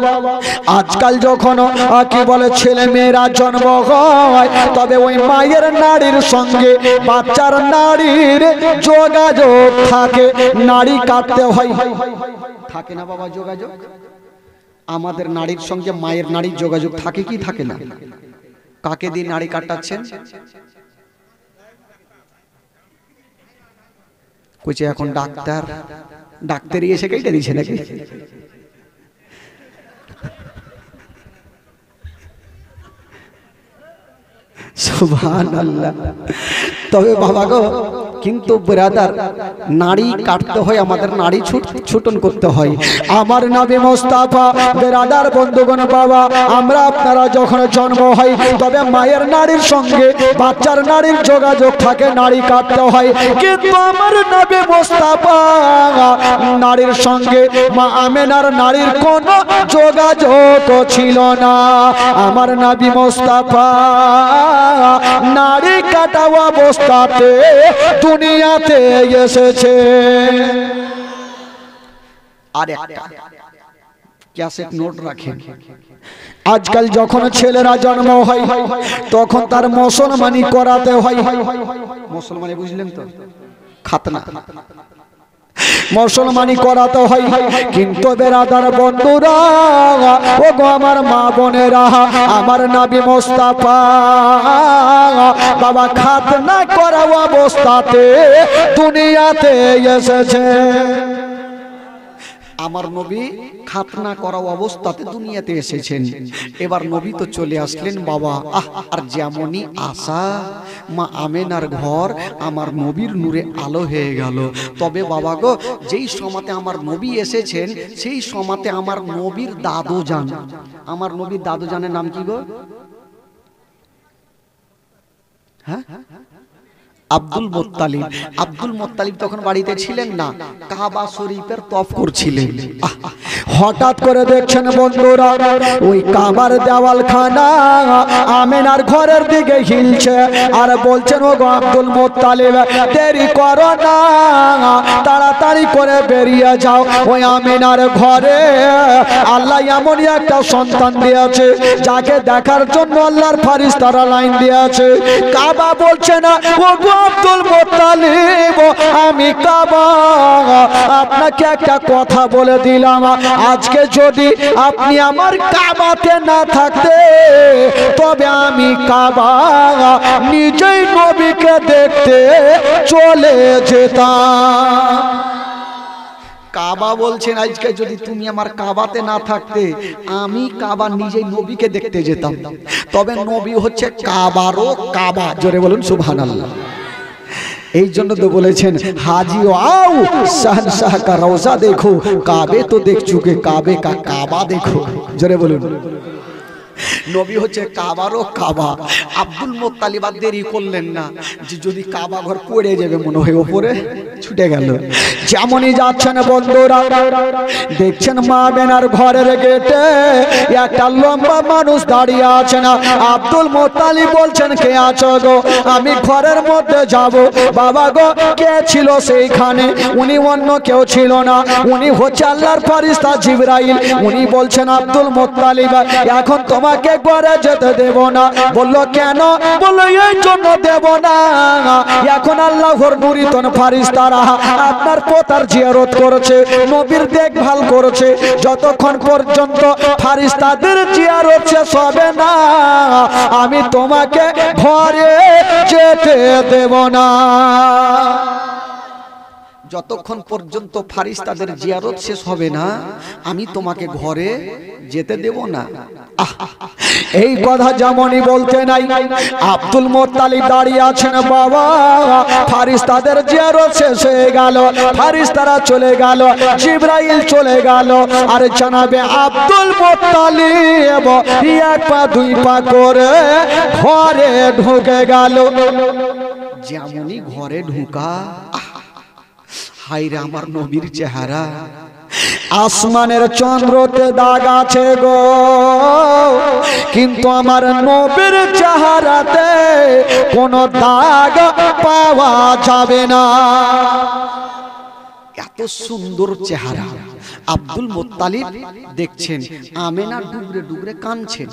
A: আজকাল যখন কি বলে ছেলে মেয়েরা জন্ম হয় তবে ওই মায়ের নারীর সঙ্গে বাচ্চার নারীর যোগাযোগ থাকে, নারী কাটতে হয়। থাকে না বাবা যোগাযোগ? আমাদের নারীর সঙ্গে মায়ের নারীর যোগাযোগ থাকে কি থাকে না? কাকে দিয়ে নারী কাটাচ্ছেন? কইছে এখন ডাক্তার, ডাক্তারই এসে কেটে দিছে নাকি? সুবহানাল্লাহ। তবে বাবা গো কিন্তু ব্রাদার নারী কাটতে হয়, আমাদের নারী ছুটন করতে হয়। আমার নবী মুস্তাফা ব্রাদার বন্ধুগণ বাবা আমরা আপনারা যখন জন্ম হয় তবে মায়ের নারীর সঙ্গে বাচ্চার নারীর যোগাযোগ থাকে, নারী কাটতে হয়। কিন্তু আমার নবী মুস্তাফা নারীর সঙ্গে মা আমেনার নারীর কোনো যোগাযোগ ছিল না। আমার নবী মুস্তাফা নারী কাটা অবস্থাতে দুনিয়াতে এসেছে। আর একটা ক্যাসেট নোট রাখেন, আজকাল যখন ছেলেরা জন্ম হয় তখন তার মুসলমানি করাতে হয়। মুসলমানি বুঝলেন তো? খাতনা মুসলমানি করাতে হয়। কিন্তু বেরাদার বন্ধুরা ও গো আমার মা বোনেরা আমার নবী মুস্তাফা বাবা খাতনা করা অবস্থাতে দুনিয়াতে এসেছে। আমার নবী খাতনা করা অবস্থাতে দুনিয়াতে এসেছেন। এবার নবী তো চলে আসলেন বাবা। আর যেমনই আসা মা আমেনার ঘর আমার নবীর নূরে আলো হয়ে গেল। তবে বাবা গো যেই সময়তে আমার নবী এসেছেন সেই সময়তে আমার নবীর দাদু জান, আমার নবীর দাদু জানের নাম কি গো? হ্যাঁ আব্দুল মুত্তালিব। আব্দুল মুত্তালিব তখন বাড়িতে ছিলেন না, কাবা শরীফের তওয়াফ করছিলেন। হঠাৎ করে দেখছেন বন্ধুরা ওই কাবার দেওয়ালখানা আমেনার ঘরের দিকে হিলছে আর বলছেন ও গো আব্দুল মুত্তালিব দেরি করো না, তাড়াতাড়ি করে বেরিয়ে যাও। ওই আমেনার ঘরে আল্লাহ এমনই একটা সন্তান দিয়েছে যাকে দেখার জন্য আল্লাহর ফারিস্তারা লাইন দিয়েছে। কাবা বলছে না ও গো আব্দুল মুত্তালিব আমি কাবা আপনাকে একটা কথা বলে দিলাম, আজকে যদি আপনি আমার কাবাতে না থাকতে তবে আমি কাবা নিজেই নবীকে দেখতে চলে যেতাম। কাবা বলছেন আজকে যদি তুমি আমার কাবাতে না থাকতে আমি কাবা নিজেই নবীকে দেখতে যেতাম। তবে নবী হচ্ছে কাবারও কাবা, জোরে বলুন সুবহানাল্লাহ। এই জন্য তো বলেছেন হাজি आओ शहनशाह का रोजा देखो, काबे तो देख चुके काबे का काबा देखो, জোরে বলুন। নবী হচ্ছে কাবারও কাবা। আব্দুল মুত্তালিব আর দেরি করলেন না যে যদি কাবা ঘর পড়ে যাবে মনে হয় ওপরে ছুটে গেল। যেমনই যাচ্ছেন বন্ধুরা দেখছেন মা বেনার ঘরের গেটে একটা লম্বা মানুষ দাঁড়িয়ে আছে না। আব্দুল মুত্তালিব বলছেন কে আছো গো? আমি ঘরের মধ্যে যাব। বাবা গো কে ছিল সেইখানে? উনি অন্য কেউ ছিল না, উনি হচ্ছে আল্লাহর ফেরেশতা জিবরাইল। উনি বলছেন আব্দুল মুত্তালিব এখন তোমাকে ঘরে যেতে দেব না। বললো কেন? বললো এই জন্য দেব না, এখন আল্লাহর নুরিতন ফেরেশতারা আপনার পোতার জিয়ারত করেছে, নবীর দেখভাল করেছে, যতক্ষণ পর্যন্ত ফেরেশতাদের জিয়ারত শেষ হবে না আমি তোমাকে ঘরে যেতে দেব না। যতক্ষণ পর্যন্ত ফেরেশতাদের জিয়ারত শেষ হবে না আমি তোমাকে ঘরে যেতে দেব না। এই কথা যেমনই বলতে নাই আব্দুল মুত্তালিব দাঁড়িয়ে আছেন। বাবা ফেরেশতাদের জিয়ারত শেষ হয়ে গেল, ফেরেশতারা চলে গেল, জিবরাইল চলে গেল, আর জনাবে আব্দুল মুত্তালিব এক পা দুই পা করে ঘরে ঢুকে গেল। যেমনই ঘরে ঢুকা হায়রে আমার নবীর চেহারা, আসমানের চন্দ্রতে দাগ আছে গো, কিন্তু আমার নবীর চেহারাতে কোনো দাগ পাওয়া যাবে না। এত সুন্দর চেহারা। আব্দুল মুত্তালিব দেখছেন আমেনা ডুবরে ডুবরে কাঁদছে।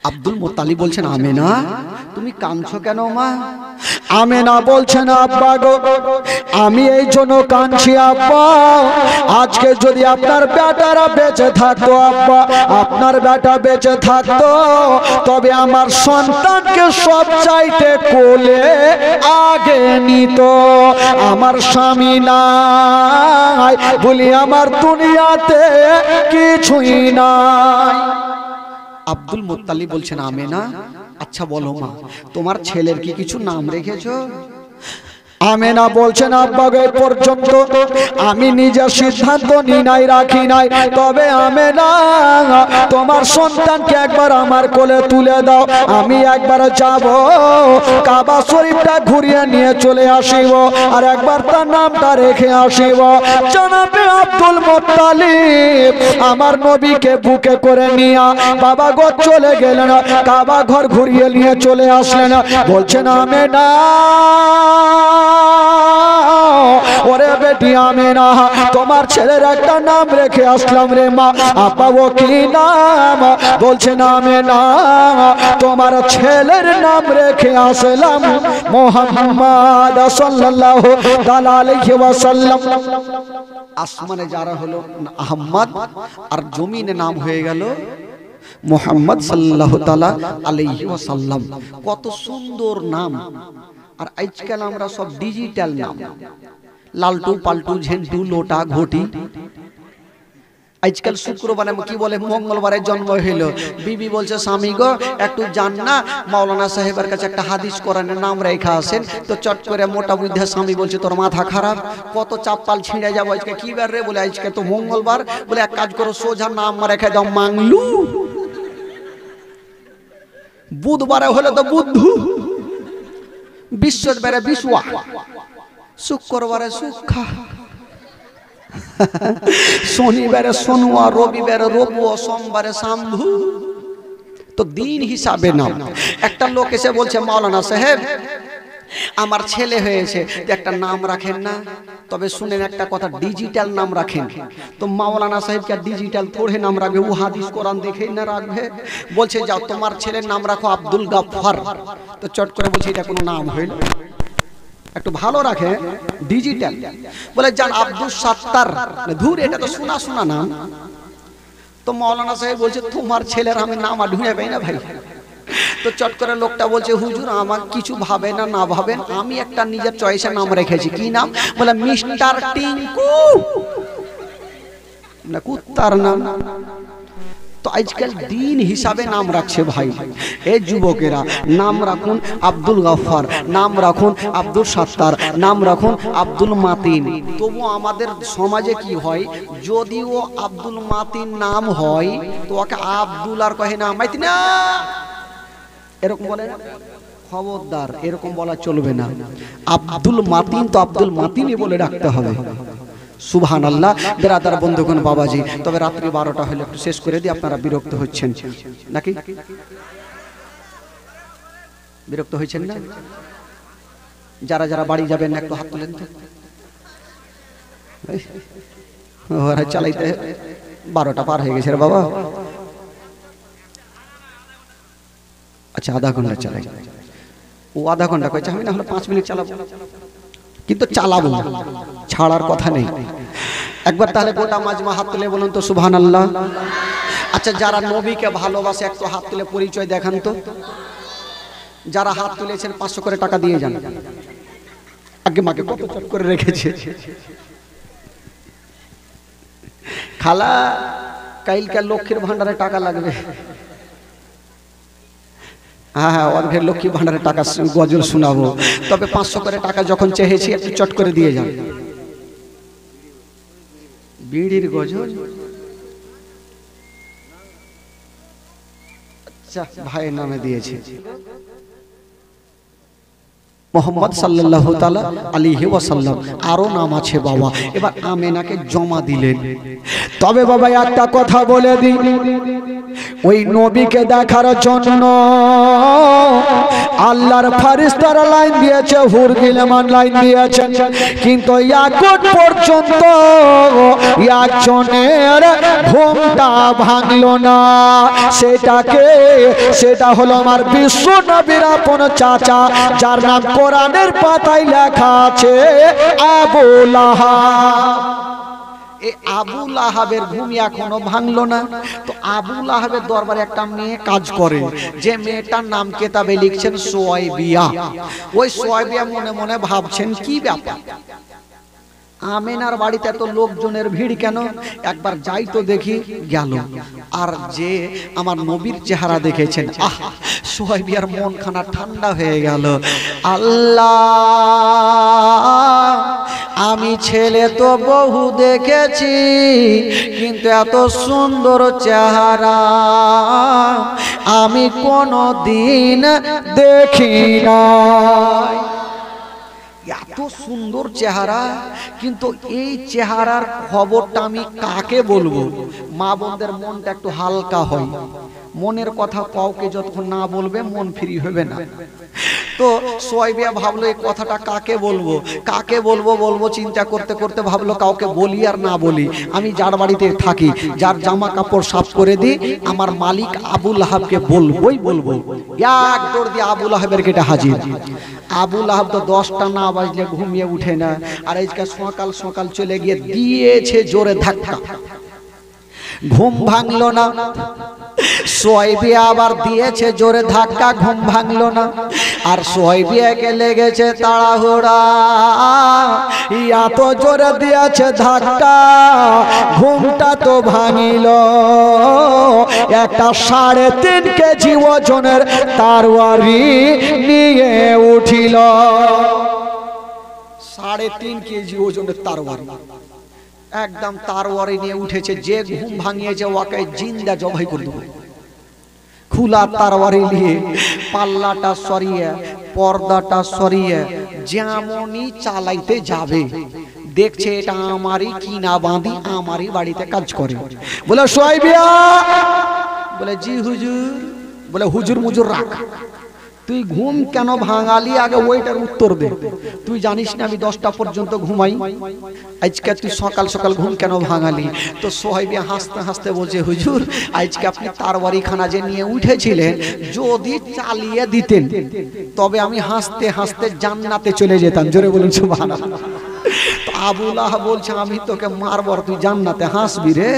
A: আব্দুল মুত্তালিব বলছেন আমেনা তুমি কাঁদছো কেন মা? আমেনা বলছেন আব্বা গো আমি এই জন্য কাঁদছি আব্বা, আজকে যদি আপনার বেটারা বেঁচে থাকতো আব্বা, আপনার বেটা বেঁচে থাকতো তবে আমার সন্তানকে সব চাইতে কোলে আগে নিত। আমার স্বামী নাই বলি আমার দুনিয়াতে কিছুই নাই। আব্দুল মুত্তালিব বলছেন আমেনা আচ্ছা বলো মা তোমার ছেলের কি কিছু নাম রেখেছো? আমেনা বলছেন আব্বা গো পর্যন্ত আমি নিজের সিদ্ধান্ত নি নাই রাখি নাই, তবে আমেনা তোমার সন্তানকে একবার আমার কোলে তুলে দাও, আমি একবার যাব কাবা শরীফটা ঘুরিয়ে নিয়ে চলে আসিব আর একবার তার নামটা রেখে আসিব। জনাবে আব্দুল মুত্তালিব আমার নবীকে বুকে করে নিয়ে বাবা গো চলে গেলেন, কাবা ঘর ঘুরিয়ে নিয়ে চলে আসলেন। বলছেন আমেনা ওরে বেটি আমেনা তোমার ছেলের একটা নাম রেখে আসলাম রে মা। আব্বা ও কি নাম? বলছেন আমেনা তোমার ছেলের নাম রেখে আসলাম মুহাম্মদ সাল্লাল্লাহু তাআলা আলাইহি ওয়াসাল্লাম। আসমানে যারা হলো আহমদ আর জমিনে নাম হয়ে গেল মুহাম্মদ সাল্লাল্লাহু তাআলা আলাইহি ওয়াসাল্লাম। কত সুন্দর নাম। আর আজকাল আমরা সব ডিজিটাল নাম, লালটু পাল্টু ঝেন্টু লোটা ঘটি। আজকাল শুক্রবারে কি বলে মঙ্গলবারে জন্ম হইল, বিবি বলছে স্বামী গো একটু জান না মাওলানা সাহেবের কাছে একটা হাদিস কোরআনের নাম রেখা আছেন, তো চট করে মোটা বুদ্ধা স্বামী বলছে তোর মাথা খারাপ, কত চাপ্পাল ছিঁড়ে যাবো আজকে কি বার রে? বলে আজকে তো মঙ্গলবার, বলে এক কাজ করো সোজা নাম রেখে দাও মাংলু, বুধবারে হলে তো বুদ্ধু, বৃহস্পতিবারে বিশুয়া, শুক্রবারে সুখা, শনিবারে সোনুয়া, রবিবারে রবুয়া, সোমবারে শাম্ভু। তো দিন হিসাবে নাম। একটা লোক এসে বলছে, মাওলানা সাহেব আমার ছেলে হয়েছে, একটা নাম রাখেন না। তবে শুনেন একটা কথা, ডিজিটাল নাম রাখেন। তো মাওলানা সাহেবকে ডিজিটাল পড়ে নাম রাখবে? ও হাদিস কোরআন দেখেই না রাখবে। বলছে যাও তোমার ছেলের নাম রাখো আব্দুল গাফফার। তো চট করে বলছে এটা কোনো নাম হইল? একটু ভালো রাখে ডিজিটাল। বলে যান আব্দুল সাত্তার। ধুর, এটা তো শোনা শোনা নাম। তো মাওলানা সাহেব বলছে তোমার ছেলের আমি নাম ঢুঁড়ে পাই না ভাই। তো চট করে লোকটা বলছে হুজুর আমার কিছু ভাবে না, না ভাবেন, আমি একটা নিজের চয়েসের নাম রেখেছি। কি নাম? বলে মিস্টার টিঙ্কু। না কুত্তার নাম। তো আজকাল দিন হিসাবে নাম রাখছে ভাই। এই যুবকেরা নাম রাখুন আব্দুল গাফফার, নাম রাখুন আব্দুল সাত্তার, নাম রাখুন আব্দুল মাতিন। তবু আমাদের সমাজে কি হয়, যদিও আব্দুল মাতিন নাম হয় তো ওকে আব্দুল আর কহে না মাইতি না, এরকম বলে না। খবরদার, এরকম বলা চলবে না। আব্দুল মাতিন তো আব্দুল মাতিনই বলে রাখতে হবে। সুবহানাল্লাহ। বেরাদার বন্ধুগণ, বাবাজি, তবে রাত্রি 12টা হলে একটু শেষ করে দিই। আপনারা বিরক্ত হচ্ছেন নাকি? বিরক্ত হয়েছেন না? যারা যারা বাড়ি যাবেন একটু হাত তুলেন তো। ওরা চালাইতে 12টা পার হয়ে গেছে রে বাবা। আচ্ছা, আধা ঘন্টা চালাই। ও আধা ঘন্টা কয়েছে, আমি না হলে 5 মিনিট চালাবো, কিন্তু চালাবো, ছাড়ার কথা নেই। একবার তাহলে গোটা মাজমা হাত তুলে বলুন তো সুবহানাল্লাহ। আচ্ছা, যারা নবীকে ভালোবাসে একটু হাত তুলে পরিচয় দেখান তো। যারা হাত তুলেছেন 500 করে টাকা দিয়ে যান। আগে মাকে কত চট করে রেখেছে। খালা কাইলকার লক্ষ্মীর ভান্ডারে টাকা লাগবে। হ্যাঁ, অর্ঘের লক্ষ্মী ভান্ডারে টাকা গজল শোনাবো। তবে 500 করে টাকা যখন চেয়েছি একটু চট করে দিয়ে যান। বিড়ির গজল? আচ্ছা, ভাইয়ের নামে দিয়েছে। মোহাম্মদ সাল্লাল্লাহু তাআলা আলাইহি ওয়াসাল্লাম। আরো নাম আছে বাবা। এবার আমেনাকে জমা দিলেন। তবে বাবা একটা কথা বলে দিই, ওই নবীকে দেখার জন্য আল্লাহর ফেরেশতারা লাইন দিয়েছে, হুর গিলমান লাইন দিয়েছে, কিন্তু এখন পর্যন্ত একজনের ঘুমটা ভাঙলো না। সেটা হলো আমার বিশ্ব নবীর আপন চাচা, যার নাম কোরআনের পাতায় লেখা আছে আবু লাহাব। এই আবু লাহাবের ঘুম এখনো ভাঙলো না। তো আবু লাহাবের দরবারে একটা মেয়ে কাজ করে, যে মেয়েটার নাম কেতাবে লিখছেন সুয়াইবিয়া। ওই সুয়াইবিয়া মনে মনে ভাবছেন কি ব্যাপার, আমেনার বাড়িতে এত লোকজনের ভিড় কেন? একবার যাই তো দেখি। গেল, আর যে আমার নবীর চেহারা দেখেছেন, আহ, সুহাইবিয়ার মন খানা ঠান্ডা হয়ে গেল। আল্লাহ, আমি ছেলে তো বহু দেখেছি, কিন্তু এত সুন্দর চেহারা আমি কোনো দিন দেখি নাই। এত সুন্দর চেহারা, কিন্তু এই চেহারার খবরটা আমি কাকে বলবো? মা বোনদের মনটা একটু হালকা হয়। মনের কথা কাউকে যতক্ষণ না বলবে মন ফ্রি হবে না। তো সুয়াইবিয়া ভাবলো এই কথাটা কাকে বলবো চিন্তা করতে করতে ভাবলো কাউকে বলি আর না বলি। আমি যার বাড়িতে থাকি, যার জামা কাপড় সাফ করে দিই, আমার মালিক আবু লাহাবকে বলবো। এক দৌড় দিয়ে আবু লাহাবের গেটে হাজির। আবু লাহাব তো 10টা না বাজলে ঘুমিয়ে উঠে না। আর আজকে সকাল সকাল চলে গিয়ে দিয়েছে জোরে ধাক্কা, ঘুম ভাঙলো না। সুহাইবিয়া আবার দিয়েছে জোরে ধাক্কা, ঘুম ভাঙলো না। আর সুহাইবিয়াকে লেগেছে তাড়াহুড়া, এত জোরে দিয়েছে ধাক্কা, ঘুমটা তো ভাঙিল। একটা 3.5 কেজি ওজনের তরবারি নিয়ে উঠিল। 3.5 কেজি ওজনের তরবারি, একদম তরবারি নিয়ে উঠেছে। যে ঘুম ভাঙিয়েছে ওকে জিন্দা জবাই করে দেবে। খোলা তরবারি নিয়ে পাল্লাটা সরিয়ে, পর্দাটা সরিয়ে যেমনই চালাইতে যাবে, দেখছে এটা আমারই কি না বাঁধি আমারই বাড়িতে কাজ করে। বলে সোহাইবিয়া, বলে জি হুজুর। বলে হুজুর মুজুর রাখ, তুই ঘুম কেন ভাঙালি আগে ওইটার উত্তর দে। তুই জানিস না আমি 10টা পর্যন্ত ঘুমাই, আজকে তুই সকাল সকাল ঘুম কেন ভাঙালি? তো সোহাইবিয়া হাসতে হাসতে বলছে হুজুর আজকে আপনি তারবারি খানা যে নিয়ে উঠেছিলেন যদি চালিয়ে দিতেন তবে আমি হাসতে হাসতে জান্নাতে চলে যেতাম। জোরে বলুন সুবহানাল্লাহ। তো আবু লাহাব বলছে আমি তোকে মারবো আর তুই জান্নাতে হাসবি রে?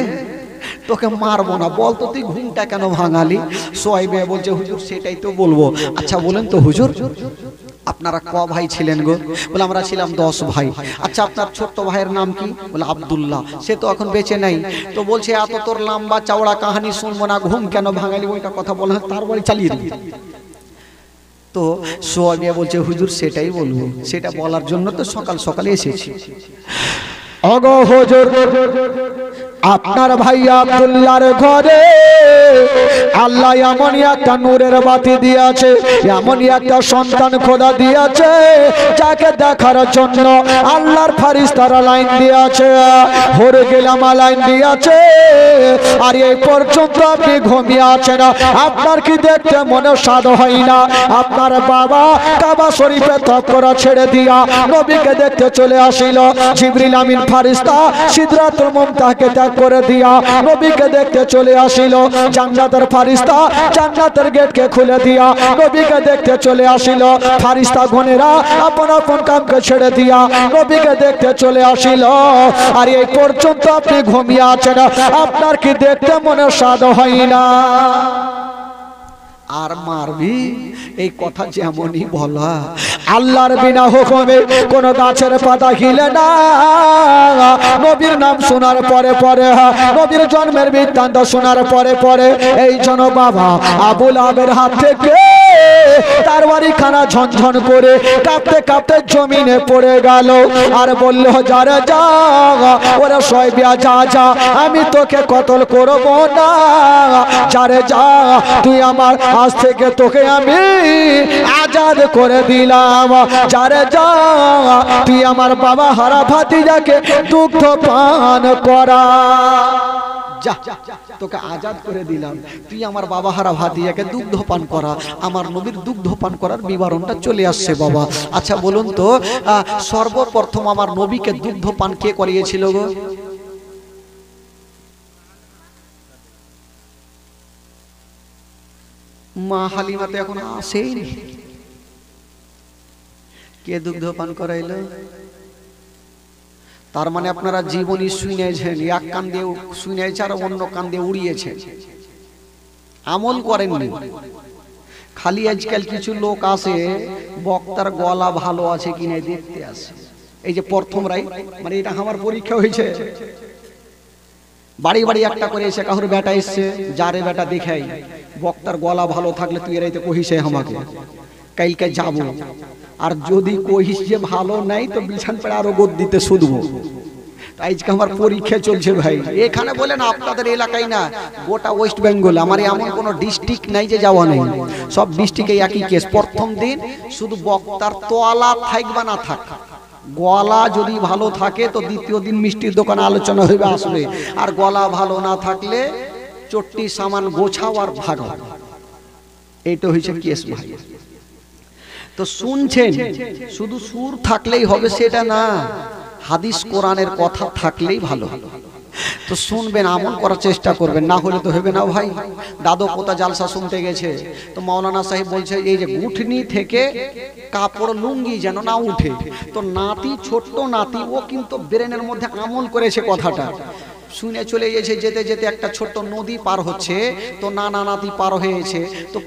A: তোকে মারবো না, বল তো তুই ঘুমটা কেন ভাঙালি? সোহাইবিয়া বলছে হুজুর সেটাই তো বলবো। আচ্ছা বলেন তো হুজুর আপনারা ক ভাই ছিলেন গো? বলে আমরা ছিলাম 10 ভাই। আচ্ছা আপনার ছোট্ট ভাইয়ের নাম কি? বলে আব্দুল্লাহ। সে তো এখন বেঁচে নাই। তো বলছে এত তোর লম্বা চওড়া কাহিনী শুনবো না, ঘুম কেন ভাঙালি ওইটা কথা বলে তার বাড়ি চালিয়ে দিই। তো সোহাইবিয়া বলছে হুজুর সেটাই বলবো, সেটা বলার জন্য তো সকাল সকালে এসেছি। ওগো হুজুর আপনার ভাই আব্দুল্লাহর ঘরে আল্লাহ এমন একটা নূরের বাতি দিয়েছে, এমন একটা সন্তান খোদা দিয়েছে যাকে দেখার জন্য আল্লাহর ফেরেশতারা লাইন দিয়েছে, হরে গেলাম লাইন দিয়েছে। আর এই পর্যন্ত আপনি ঘুমিয়ে আছেন, আপনার কি দেখতে মনে স্বাদ হয় না? আপনার বাবা কাবা শরীফে তকরা ছেড়ে দিয়া নবীকে দেখতে চলে আসিল। জিবরিল আমিন ফেরেশতা সিদরাতুল মুনতাহাকে ত্যাগ করে দিয়া নবীকে দেখতে চলে আসিল। জান্নাতের ফেরেশতা জান্নাতের গেটকে খুলে দিয়া নবীকে দেখতে চলে আসিল। ফেরেশতা গণেরা আপন আপন কামকে ছেড়ে দিয়া নবীকে দেখতে চলে আসিল। আর এই পর্যন্ত আপনি ঘুমিয়ে আছেন, আপনার কি দেখতে মনে স্বাদ হয় না? আর মারবি এই কথা যেমনই বলা, আল্লাহর বিনা হুকুমে কোন গাছের পাতা হিলে না। নবীর নাম শোনার পরে পরে, নবীর জন্মের বৃত্তান্ত শোনার পরে পরে এই জন বাবা আবু লাহাবের হাত থেকে তার বাড়িখানা ঝনঝন করে কাঁপতে কাঁপতে জমিনে পড়ে গেল। আর বলল যারে যা ওরা সোহাইবিয়া যা যা আমি তোকে কতল করব না, যারে যা তুই আমার আজ থেকে তোকে আমি আজাদ করে দিলাম, যারে যা তুই আমার বাবা হারা ভাতিজাকে দুগ্ধ পান করা, যা তোকে আজাদ করে দিলাম, তুই আমার বাবা হারা ভাতিজাকে দুগ্ধ পান করা। আমার নবীর দুগ্ধ পান করার বিবরণটা চলে আসছে বাবা। আচ্ছা বলুন তো সর্বপ্রথম আমার নবীকে দুগ্ধ পান কে করিয়েছিল গো? মা হালিমা তো এখন আসেই। কে দুগ্ধ পান করাইলো? তার মানে আপনারা জীবনী শুনেছেন, এক কান দিয়ে শুনেছে আর অন্য কান দিয়ে উড়িয়েছে, আমল করেননি। খালি আজকাল কিছু লোক আসে বক্তার গলা ভালো আছে কিনা দেখতে আসে। এই যে প্রথম রাই মানে এটা আমার পরীক্ষা হয়েছে, বাড়ি বাড়ি একটা করে এসে কাহুর বেটা এসছে, যারে বেটা দেখাই বক্তার গলা ভালো থাকলে তুই এরাইতে কহিস আমাকে কালকে যাবো, আর যদি কহিস যে ভালো নাই তো বিছান পেড়ে আরো গোদ দিতে শুধবো। আজকে আমার পরীক্ষা চলছে ভাই। এখানে বলেন আপনাদের এলাকায় না, গোটা ওয়েস্ট বেঙ্গল আমার এমন কোনো ডিস্ট্রিক্ট নাই যে যাওয়া নেই, সব ডিস্ট্রিক্টে একই কেস। প্রথম দিন শুধু বক্তার তোয়ালা থাকবা না থাক, গলা যদি ভালো থাকে তো দ্বিতীয় দিন মিষ্টির দোকানে আলোচনা হইবে আসলে, আর গলা ভালো না থাকলে চট্টি সামান গোছাও আর ভাগো। এইটা হয়েছে কেস ভাই। তো শুনছেন শুধু সুর থাকলেই হবে সেটা না, হাদিস কোরআনের কথা থাকলেই ভালো। তো শুনবেন, আমল করার চেষ্টা করবেন, না হলে তো হবে না ভাই। দাদু পোতা জালসা শুনতে গেছে, তো মাওলানা সাহেব বলছে এই যে গুঠনি থেকে কাপড় লুঙ্গি যেন না উঠে। তো নাতি, ছোট্ট নাতি, ও কিন্তু ব্রেনের মধ্যে আমল করেছে কথাটা, শুনে চলে গেছে। যেতে যেতে একটা ছোট্ট নদী পার হচ্ছে, তো নানা নাতি পার হয়েছে, তো